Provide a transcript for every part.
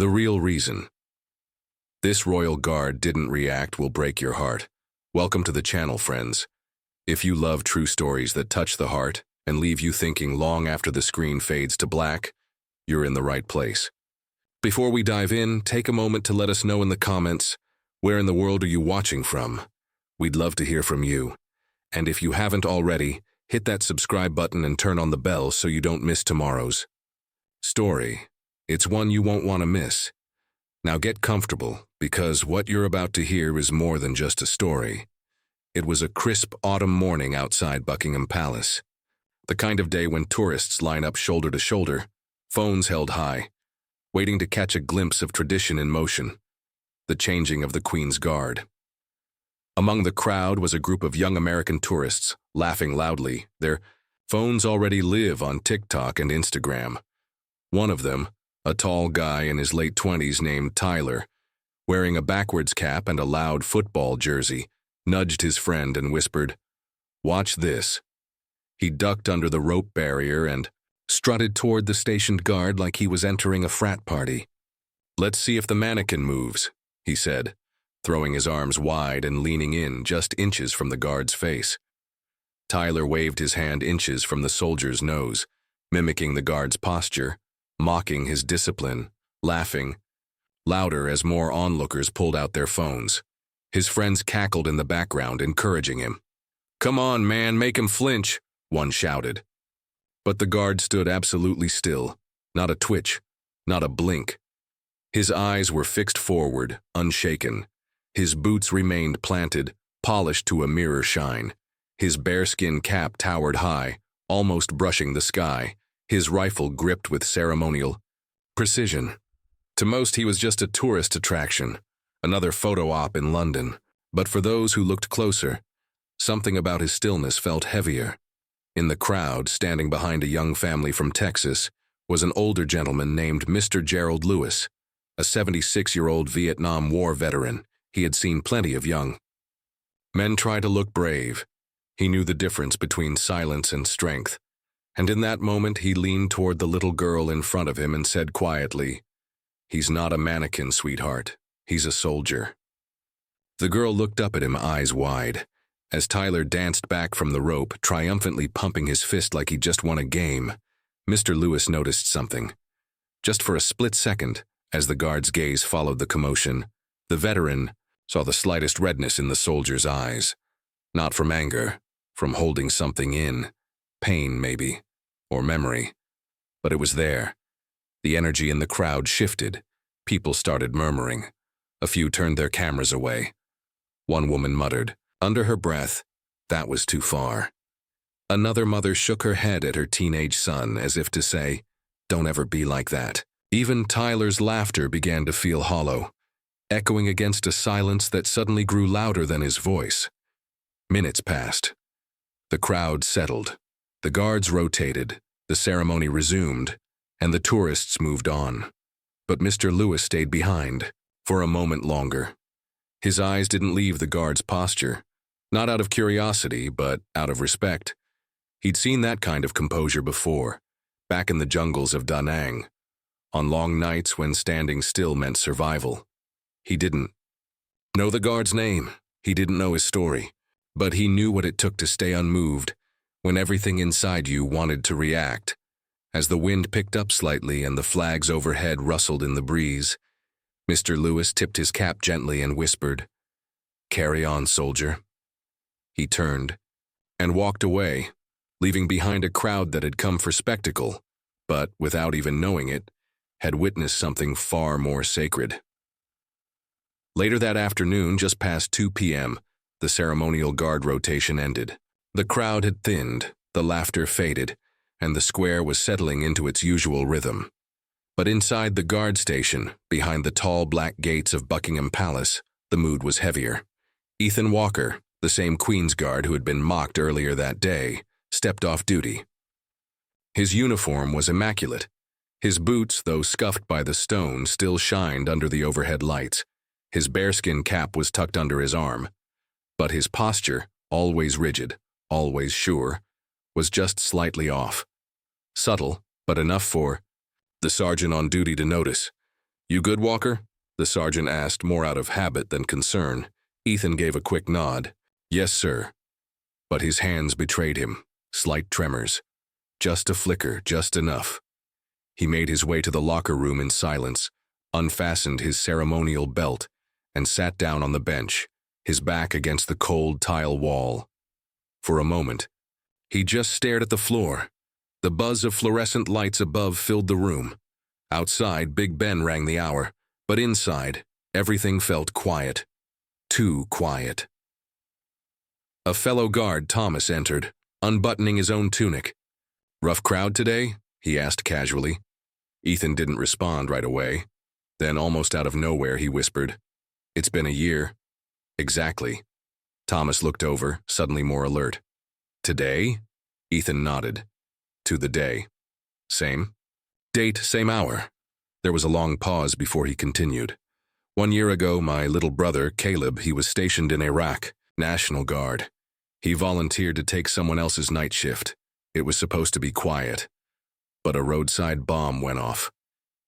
The real reason. This royal guard didn't react will break your heart. Welcome to the channel, friends. If you love true stories that touch the heart and leave you thinking long after the screen fades to black, you're in the right place. Before we dive in, take a moment to let us know in the comments, where in the world are you watching from? We'd love to hear from you. And if you haven't already, hit that subscribe button and turn on the bell so you don't miss tomorrow's story. It's one you won't want to miss. Now get comfortable, because what you're about to hear is more than just a story. It was a crisp autumn morning outside Buckingham Palace. The kind of day when tourists line up shoulder to shoulder, phones held high, waiting to catch a glimpse of tradition in motion, the changing of the Queen's Guard. Among the crowd was a group of young American tourists, laughing loudly. Their phones already live on TikTok and Instagram. One of them, a tall guy in his late 20s named Tyler, wearing a backwards cap and a loud football jersey, nudged his friend and whispered, "Watch this." He ducked under the rope barrier and strutted toward the stationed guard like he was entering a frat party. "Let's see if the mannequin moves," he said, throwing his arms wide and leaning in just inches from the guard's face. Tyler waved his hand inches from the soldier's nose, mimicking the guard's posture, mocking his discipline, laughing louder as more onlookers pulled out their phones. His friends cackled in the background, encouraging him. "Come on, man, make him flinch," one shouted. But the guard stood absolutely still, not a twitch, not a blink. His eyes were fixed forward, unshaken. His boots remained planted, polished to a mirror shine. His bearskin cap towered high, almost brushing the sky, his rifle gripped with ceremonial precision. To most, he was just a tourist attraction, another photo op in London. But for those who looked closer, something about his stillness felt heavier. In the crowd, standing behind a young family from Texas, was an older gentleman named Mr. Gerald Lewis, a 76-year-old Vietnam War veteran. He had seen plenty of young men try to look brave. He knew the difference between silence and strength. And in that moment, he leaned toward the little girl in front of him and said quietly, "He's not a mannequin, sweetheart. He's a soldier." The girl looked up at him, eyes wide, as Tyler danced back from the rope, triumphantly pumping his fist like he'd just won a game. Mr. Lewis noticed something. Just for a split second, as the guard's gaze followed the commotion, the veteran saw the slightest redness in the soldier's eyes. Not from anger, from holding something in. Pain, maybe, or memory. But it was there. The energy in the crowd shifted. People started murmuring. A few turned their cameras away. One woman muttered, under her breath, "That was too far." Another mother shook her head at her teenage son as if to say, "Don't ever be like that." Even Tyler's laughter began to feel hollow, echoing against a silence that suddenly grew louder than his voice. Minutes passed. The crowd settled. The guards rotated, the ceremony resumed, and the tourists moved on. But Mr. Lewis stayed behind, for a moment longer. His eyes didn't leave the guard's posture, not out of curiosity, but out of respect. He'd seen that kind of composure before, back in the jungles of Da Nang, on long nights when standing still meant survival. He didn't know the guard's name, he didn't know his story, but he knew what it took to stay unmoved when everything inside you wanted to react. As the wind picked up slightly and the flags overhead rustled in the breeze, Mr. Lewis tipped his cap gently and whispered, "Carry on, soldier." He turned and walked away, leaving behind a crowd that had come for spectacle, but, without even knowing it, had witnessed something far more sacred. Later that afternoon, just past 2 p.m., the ceremonial guard rotation ended. The crowd had thinned, the laughter faded, and the square was settling into its usual rhythm. But inside the guard station, behind the tall black gates of Buckingham Palace, the mood was heavier. Ethan Walker, the same Queen's Guard who had been mocked earlier that day, stepped off duty. His uniform was immaculate. His boots, though scuffed by the stone, still shined under the overhead lights. His bearskin cap was tucked under his arm. But his posture, always rigid, always sure, was just slightly off. Subtle, but enough for the sergeant on duty to notice. "You good, Walker?" the sergeant asked, more out of habit than concern. Ethan gave a quick nod. "Yes, sir." But his hands betrayed him. Slight tremors. Just a flicker, just enough. He made his way to the locker room in silence, unfastened his ceremonial belt, and sat down on the bench, his back against the cold tile wall. For a moment, he just stared at the floor. The buzz of fluorescent lights above filled the room. Outside, Big Ben rang the hour, but inside, everything felt quiet. Too quiet. A fellow guard, Thomas, entered, unbuttoning his own tunic. "Rough crowd today?" he asked casually. Ethan didn't respond right away. Then, almost out of nowhere, he whispered, "It's been a year." "Exactly." Thomas looked over, suddenly more alert. "Today?" Ethan nodded. "To the day." "Same?" "Date, same hour." There was a long pause before he continued. "1 year ago, my little brother, Caleb, he was stationed in Iraq, National Guard. He volunteered to take someone else's night shift. It was supposed to be quiet. But a roadside bomb went off.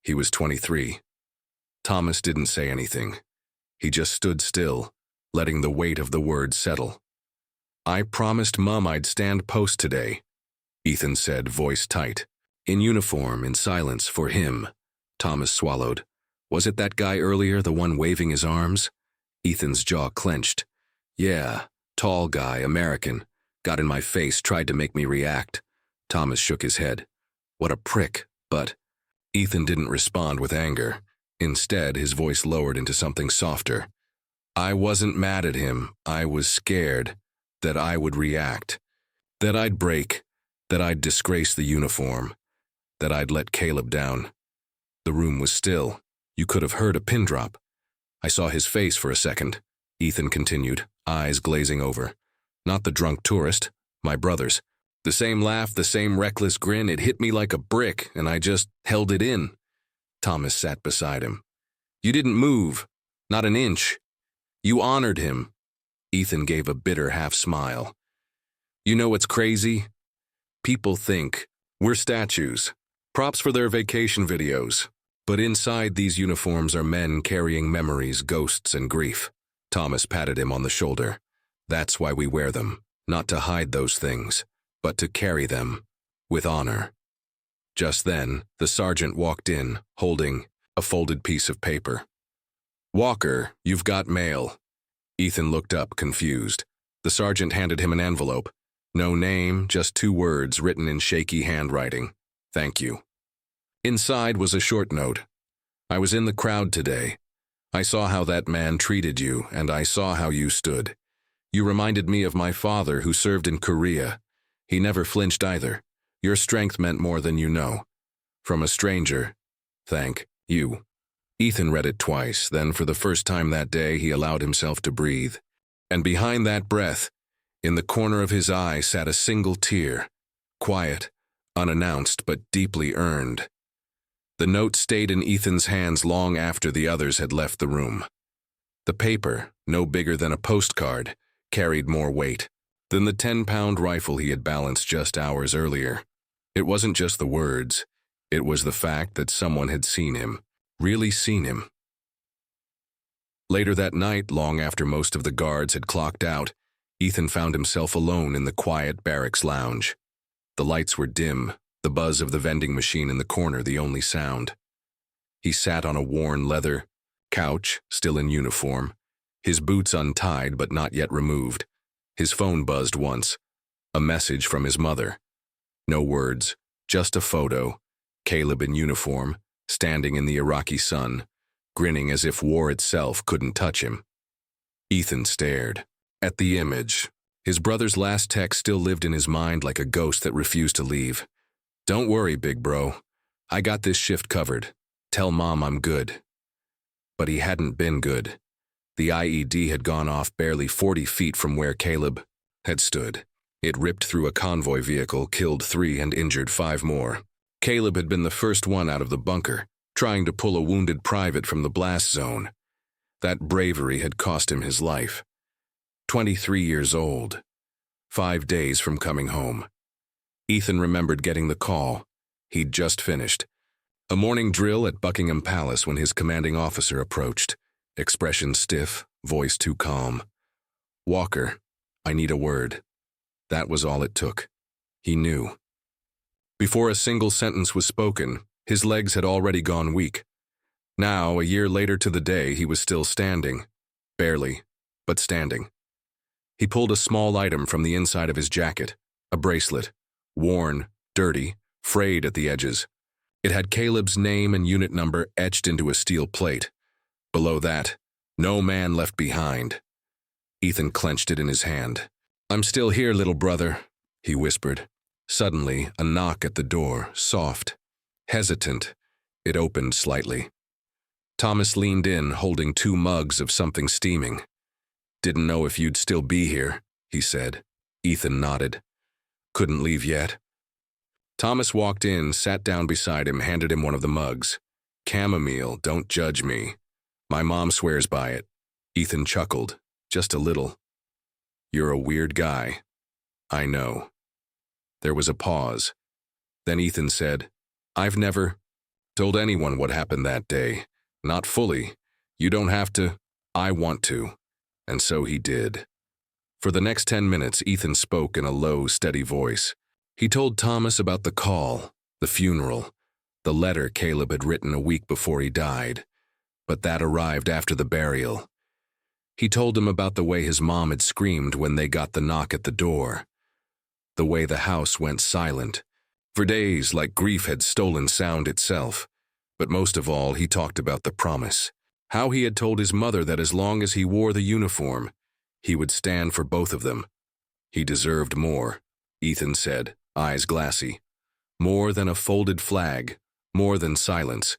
He was 23. Thomas didn't say anything. He just stood still, letting the weight of the words settle. "I promised Mum I'd stand post today," Ethan said, voice tight. "In uniform, in silence, for him." Thomas swallowed. "Was it that guy earlier, the one waving his arms?" Ethan's jaw clenched. "Yeah, tall guy, American. Got in my face, tried to make me react." Thomas shook his head. "What a prick, but..." Ethan didn't respond with anger. Instead, his voice lowered into something softer. "I wasn't mad at him. I was scared that I would react, that I'd break, that I'd disgrace the uniform, that I'd let Caleb down." The room was still. You could have heard a pin drop. "I saw his face for a second," Ethan continued, eyes glazing over. "Not the drunk tourist, my brother's. The same laugh, the same reckless grin. It hit me like a brick, and I just held it in." Thomas sat beside him. "You didn't move, not an inch. You honored him." Ethan gave a bitter half-smile. "You know what's crazy? People think we're statues, props for their vacation videos. But inside these uniforms are men carrying memories, ghosts, and grief." Thomas patted him on the shoulder. "That's why we wear them, not to hide those things, but to carry them with honor." Just then, the sergeant walked in, holding a folded piece of paper. "Walker, you've got mail." Ethan looked up, confused. The sergeant handed him an envelope. No name, just 2 words written in shaky handwriting. "Thank you." Inside was a short note. "I was in the crowd today. I saw how that man treated you, and I saw how you stood. You reminded me of my father who served in Korea. He never flinched either. Your strength meant more than you know. From a stranger. Thank you." Ethan read it twice, then for the first time that day he allowed himself to breathe. And behind that breath, in the corner of his eye sat a single tear. Quiet, unannounced, but deeply earned. The note stayed in Ethan's hands long after the others had left the room. The paper, no bigger than a postcard, carried more weight than the 10-pound rifle he had balanced just hours earlier. It wasn't just the words. It was the fact that someone had seen him, really seen him. Later that night, long after most of the guards had clocked out, Ethan found himself alone in the quiet barracks lounge. The lights were dim, the buzz of the vending machine in the corner the only sound. He sat on a worn leather couch, still in uniform, his boots untied but not yet removed. His phone buzzed once. A message from his mother. No words, just a photo. Caleb in uniform, standing in the Iraqi sun, grinning as if war itself couldn't touch him. Ethan stared at the image. His brother's last text still lived in his mind like a ghost that refused to leave. "Don't worry, big bro. I got this shift covered. Tell Mom I'm good." But he hadn't been good. The IED had gone off barely 40 feet from where Caleb had stood. It ripped through a convoy vehicle, killed 3 and injured 5 more. Caleb had been the first one out of the bunker, trying to pull a wounded private from the blast zone. That bravery had cost him his life. 23 years old. 5 days from coming home. Ethan remembered getting the call. He'd just finished. A morning drill at Buckingham Palace when his commanding officer approached. Expression stiff, voice too calm. "Walker, I need a word." That was all it took. He knew. Before a single sentence was spoken, his legs had already gone weak. Now, a year later to the day, he was still standing. Barely, but standing. He pulled a small item from the inside of his jacket, a bracelet, worn, dirty, frayed at the edges. It had Caleb's name and unit number etched into a steel plate. Below that, "No man left behind." Ethan clenched it in his hand. "I'm still here, little brother," he whispered. Suddenly, a knock at the door, soft, hesitant. It opened slightly. Thomas leaned in, holding 2 mugs of something steaming. "Didn't know if you'd still be here," he said. Ethan nodded. "Couldn't leave yet?" Thomas walked in, sat down beside him, handed him one of the mugs. "Chamomile, don't judge me. My mom swears by it." Ethan chuckled, just a little. "You're a weird guy." "I know." There was a pause. Then Ethan said, "I've never told anyone what happened that day. Not fully. You don't have to. I want to." And so he did. For the next 10 minutes, Ethan spoke in a low, steady voice. He told Thomas about the call, the funeral, the letter Caleb had written a week before he died, but that arrived after the burial. He told him about the way his mom had screamed when they got the knock at the door, the way the house went silent, for days like grief had stolen sound itself. But most of all, he talked about the promise, how he had told his mother that as long as he wore the uniform, he would stand for both of them. He deserved more, Ethan said, eyes glassy. More than a folded flag, more than silence.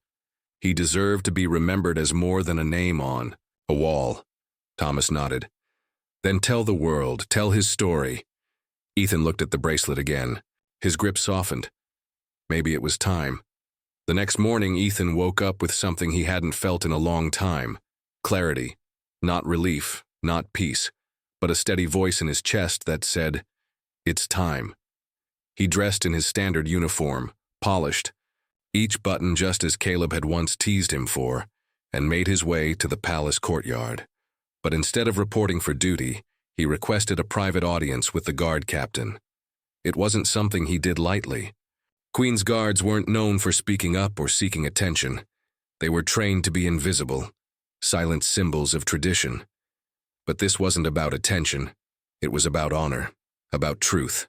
He deserved to be remembered as more than a name on a wall. Thomas nodded. "Then tell the world, tell his story." Ethan looked at the bracelet again. His grip softened. Maybe it was time. The next morning, Ethan woke up with something he hadn't felt in a long time. Clarity. Not relief, not peace, but a steady voice in his chest that said, "It's time." He dressed in his standard uniform, polished, each button just as Caleb had once teased him for, and made his way to the palace courtyard. But instead of reporting for duty, he requested a private audience with the guard captain. It wasn't something he did lightly. Queen's guards weren't known for speaking up or seeking attention. They were trained to be invisible, silent symbols of tradition. But this wasn't about attention. It was about honor, about truth.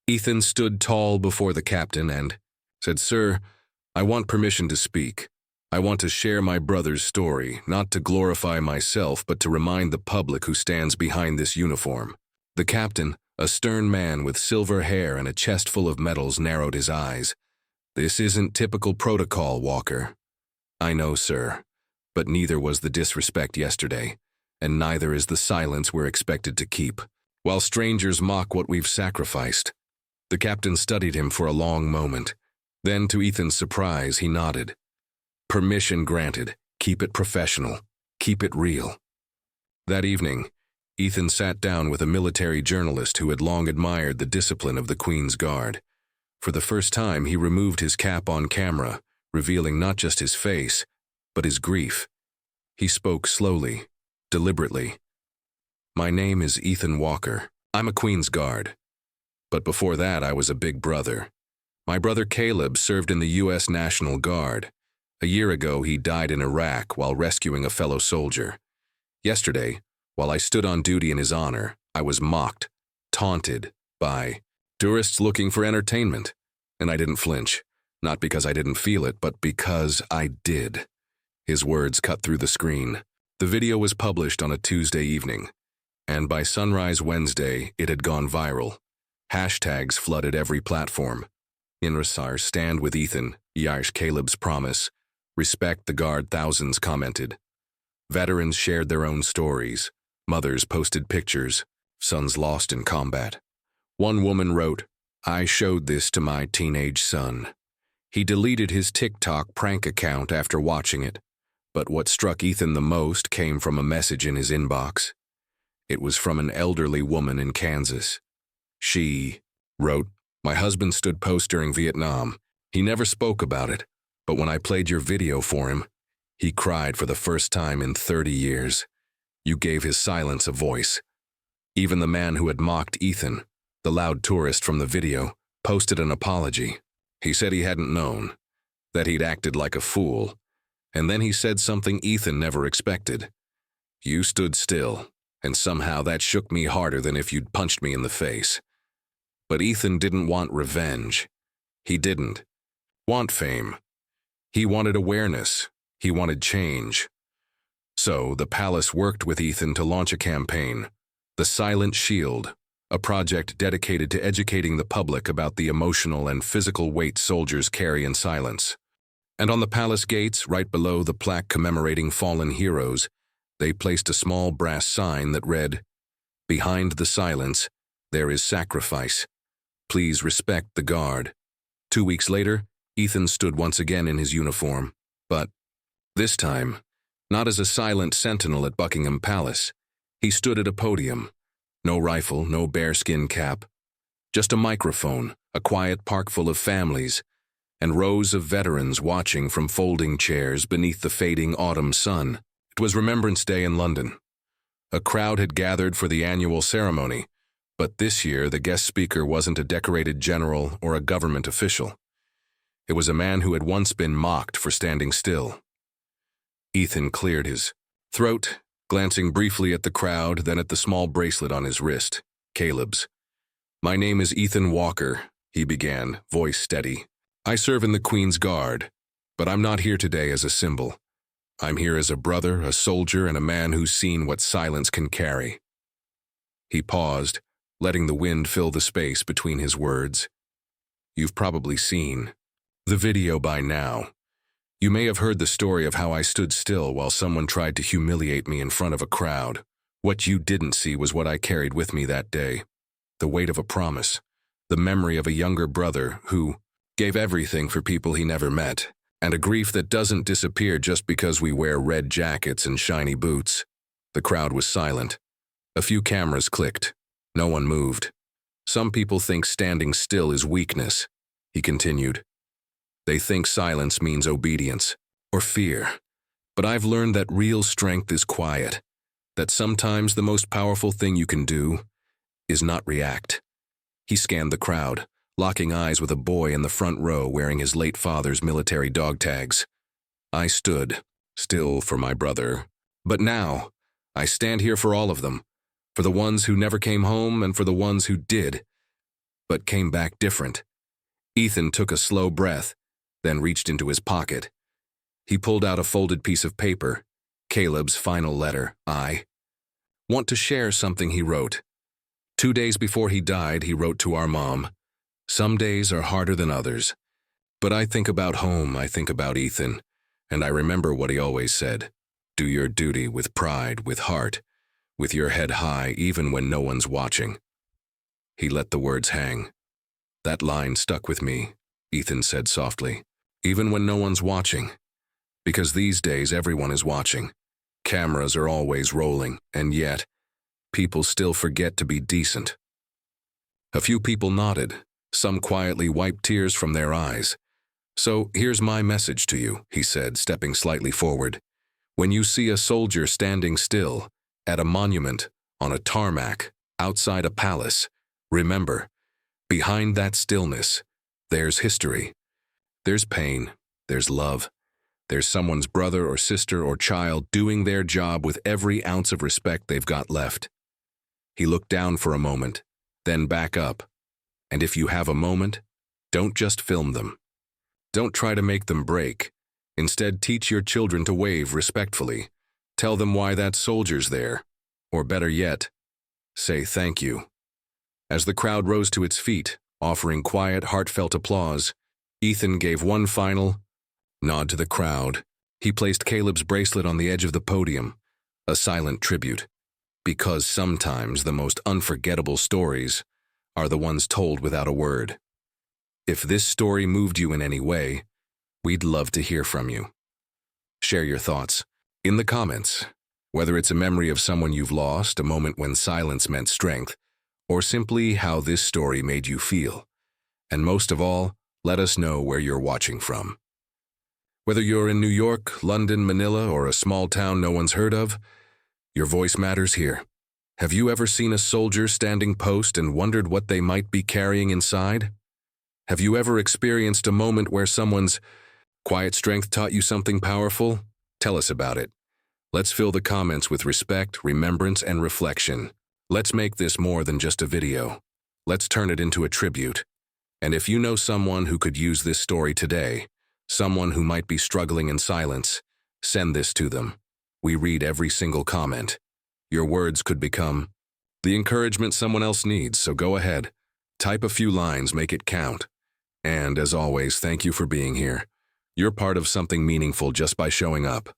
Ethan stood tall before the captain and said, "Sir, I want permission to speak. I want to share my brother's story, not to glorify myself, but to remind the public who stands behind this uniform." The captain, a stern man with silver hair and a chest full of medals, narrowed his eyes. "This isn't typical protocol, Walker." "I know, sir, but neither was the disrespect yesterday, and neither is the silence we're expected to keep, while strangers mock what we've sacrificed." The captain studied him for a long moment. Then, to Ethan's surprise, he nodded. "Permission granted. Keep it professional. Keep it real." That evening, Ethan sat down with a military journalist who had long admired the discipline of the Queen's Guard. For the first time, he removed his cap on camera, revealing not just his face, but his grief. He spoke slowly, deliberately. "My name is Ethan Walker. I'm a Queen's Guard. But before that, I was a big brother. My brother Caleb served in the U.S. National Guard. A year ago, he died in Iraq while rescuing a fellow soldier. Yesterday, while I stood on duty in his honor, I was mocked, taunted by tourists looking for entertainment. And I didn't flinch, not because I didn't feel it, but because I did." His words cut through the screen. The video was published on a Tuesday evening, and by sunrise Wednesday, it had gone viral. Hashtags flooded every platform. "Inrasar, stand with Ethan, Yarsh Caleb's promise. Respect the guard," thousands commented. Veterans shared their own stories. Mothers posted pictures, sons lost in combat. One woman wrote, "I showed this to my teenage son. He deleted his TikTok prank account after watching it. But what struck Ethan the most came from a message in his inbox. It was from an elderly woman in Kansas. She wrote, "My husband stood post during Vietnam. He never spoke about it, but when I played your video for him, he cried for the first time in 30 years. You gave his silence a voice. Even the man who had mocked Ethan, the loud tourist from the video, posted an apology. He said he hadn't known, that he'd acted like a fool, and then he said something Ethan never expected. You stood still, and somehow that shook me harder than if you'd punched me in the face. But Ethan didn't want revenge. He didn't want fame. He wanted awareness. He wanted change. So the palace worked with Ethan to launch a campaign, The Silent Shield, a project dedicated to educating the public about the emotional and physical weight soldiers carry in silence. And on the palace gates, right below the plaque commemorating fallen heroes, they placed a small brass sign that read, "Behind the silence, there is sacrifice. Please respect the guard." 2 weeks later, Ethan stood once again in his uniform, but this time, not as a silent sentinel at Buckingham Palace. He stood at a podium. No rifle, no bearskin cap. Just a microphone, a quiet park full of families, and rows of veterans watching from folding chairs beneath the fading autumn sun. It was Remembrance Day in London. A crowd had gathered for the annual ceremony, but this year the guest speaker wasn't a decorated general or a government official. It was a man who had once been mocked for standing still. Ethan cleared his throat, glancing briefly at the crowd, then at the small bracelet on his wrist, Caleb's. "My name is Ethan Walker," he began, voice steady. "I serve in the Queen's Guard, but I'm not here today as a symbol. I'm here as a brother, a soldier, and a man who's seen what silence can carry." He paused, letting the wind fill the space between his words. "You've probably seen the video by now. You may have heard the story of how I stood still while someone tried to humiliate me in front of a crowd. What you didn't see was what I carried with me that day. The weight of a promise. The memory of a younger brother who gave everything for people he never met. And a grief that doesn't disappear just because we wear red jackets and shiny boots." The crowd was silent. A few cameras clicked. No one moved. "Some people think standing still is weakness," he continued. "They think silence means obedience or fear. But I've learned that real strength is quiet, that sometimes the most powerful thing you can do is not react." He scanned the crowd, locking eyes with a boy in the front row wearing his late father's military dog tags. "I stood still for my brother, but now I stand here for all of them, for the ones who never came home and for the ones who did, but came back different." Ethan took a slow breath, then reached into his pocket. He pulled out a folded piece of paper, Caleb's final letter, "I want to share something," he wrote. 2 days before he died, he wrote to our mom, "Some days are harder than others, but I think about home, I think about Ethan, and I remember what he always said. Do your duty with pride, with heart, with your head high, even when no one's watching." He let the words hang. "That line stuck with me," Ethan said softly. "Even when no one's watching. Because these days everyone is watching. Cameras are always rolling, and yet people still forget to be decent." A few people nodded. Some quietly wiped tears from their eyes. "So here's my message to you," he said, stepping slightly forward. "When you see a soldier standing still, at a monument, on a tarmac, outside a palace, remember, behind that stillness, there's history. There's pain, there's love, there's someone's brother or sister or child doing their job with every ounce of respect they've got left." He looked down for a moment, then back up. "And if you have a moment, don't just film them. Don't try to make them break. Instead, teach your children to wave respectfully. Tell them why that soldier's there. Or better yet, say thank you." As the crowd rose to its feet, offering quiet, heartfelt applause, Ethan gave one final nod to the crowd. He placed Caleb's bracelet on the edge of the podium, a silent tribute. Because sometimes the most unforgettable stories are the ones told without a word. If this story moved you in any way, we'd love to hear from you. Share your thoughts in the comments, whether it's a memory of someone you've lost, a moment when silence meant strength, or simply how this story made you feel. And most of all, Let us know where you're watching from. Whether you're in New York, London, Manila, or a small town no one's heard of, your voice matters here. Have you ever seen a soldier standing post and wondered what they might be carrying inside? Have you ever experienced a moment where someone's quiet strength taught you something powerful? Tell us about it. Let's fill the comments with respect, remembrance, and reflection. Let's make this more than just a video. Let's turn it into a tribute. And if you know someone who could use this story today, someone who might be struggling in silence, send this to them. We read every single comment. Your words could become the encouragement someone else needs, so go ahead. Type a few lines, make it count. And as always, thank you for being here. You're part of something meaningful just by showing up.